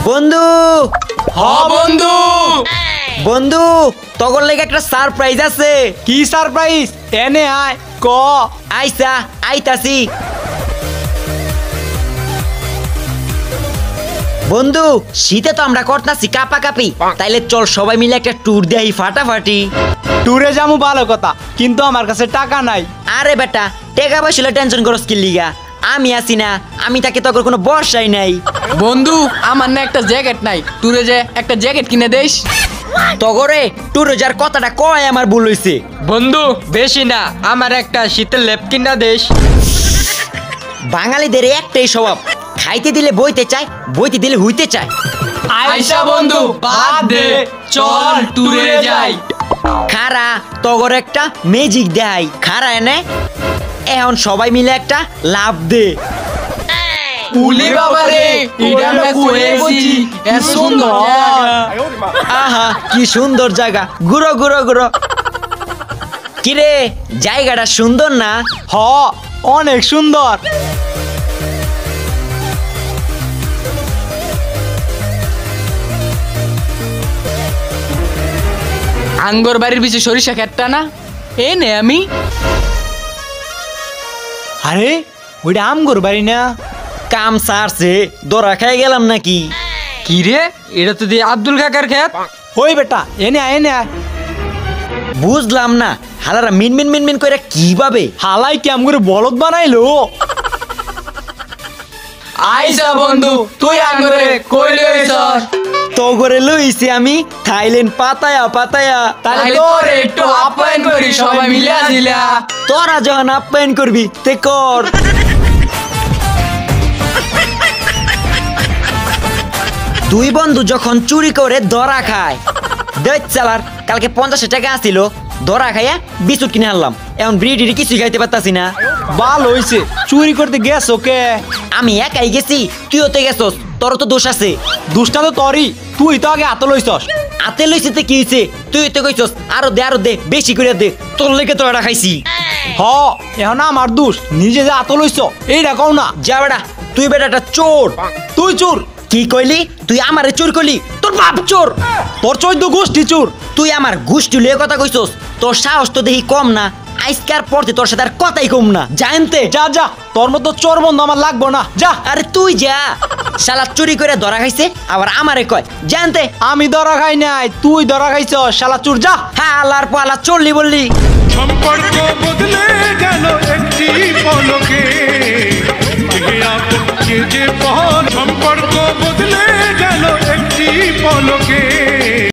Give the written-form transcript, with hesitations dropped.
বন্ধু বন্ধু বন্ধু তগর লেগে একটা সারপ্রাইজ আছে। কি সারপ্রাইজ? এনে আয় ক। আইসা আইতাছি। বন্ধু শীতে তো আমরা করতাছি কাপাকাপি, তাইলে চল সবাই মিলে একটা ট্যুর দেই ফাটাফাটি। ট্যুরে যামু ভালো কথা, কিন্তু আমার কাছে টাকা নাই। আরে বেটা টাকা পয়সা টেনশন করস কি লিগা? আমি আছি না, আমি তাকে তখন কোনো বর্ষাই নাই। বন্ধু আমার না একটা জ্যাকেট নাই, ট্যুরে যে একটা জ্যাকেট কিনে দেস। তগরে ট্যুরে যার কথাটা কয় আমার ভুল হইছে। বন্ধু বেশি না, আমার একটা শীতের লেপ কিনা দেশ। বাঙালিদের একটাই স্বভাব, খাইতে দিলে বইতে চায়, বইতে দিলে হইতে চায়। আইসা বন্ধু বাদ দে, চল ট্যুরে যাই। খারা তগর একটা ম্যাজিক দেয়, খারা এনে এখন সবাই মিলে একটা লাভ দে। উলি বাবা রে, এটা আমরা কইছি এত সুন্দর। আহা কি সুন্দর জায়গা, ঘুরো ঘুরো ঘুরো। কিরে জায়গাটা সুন্দর না? হ অনেক সুন্দর। আঙ্গর বাড়ির পিছে সরিষা ক্ষেতটা না, এ নে আমি। আরে ওইটা আমগোর বাড়ি না? কাম সারছে, দরা খাই গেলাম নাকি? কি রে, এটা তো দিয়ে আব্দুল কাকার খেত। ওই বেটা এনে আয় এনে আয়। বুঝলাম না হালারা মিনমিন মিনমিন করে কিভাবে হালাই কি আমগোর বলদ বানাইলো? আইসা বন্ধু তুই আঙ্গরে কই লইছস? তগরে লইছি আমি থাইল্যান্ড পাতায়া পাতায়া। তাহলে তোর একটু আপ্যায়ন করি সবাই মিলে আসিলা। তোরা যখন আপ্যায়ন করবি তে কর। দুই বন্ধু যখন চুরি করে ধরা খায়, দেখ চালার কালকে 50 টাকা আসছিল, ধরা খাইয়া বিস্কুট কিনে আনলাম, এখন বিড়ি কিছুই খাইতে পারতাছি না। বাল হইছে, চুরি করতে গেছ ওকে? আমি একাই গেছি, তুইও তো গেছস, তোর তো দোষ আছে। দুষ্টা তো তরি, তুই তো আগে হাতে লইছস। আতে লইছে কি হইছে? তুই তো কইছস আরো দে বেশি করে দে, তোর লেগে তো এটা খাইছি। হ এখন আমার দোষ, নিজে যে হাতে লইছ এইটা কও না। যা বেটা, তুই বেটাটা চোর। তুই চোর? কি কইলি? তুই আমারে চোর কইলি? তোর বাপ চোর। তোর 14 গোষ্ঠী চোর। তুই আমার গোষ্ঠী লয়ে কথা কইছস, তোর সাহস তো দেখি কম না। আজকার পরতে তোর সাথে আর কথাই কম না, জানতে। যা যা, তোর মতো চোর বন্ধু আমার লাগবো না, যা। আরে তুই যা, শালা চুরি করে ধরা খাইছে আবার আমারে কয় জানতে। আমি ধরা খাই নাই, তুই ধরা খাইছ শালা চোর, যা। হালার পালা চললি বললি। সম্পর্ক বদলে গেল একটি পলকে, যে আপন যে পর সম্পর্ক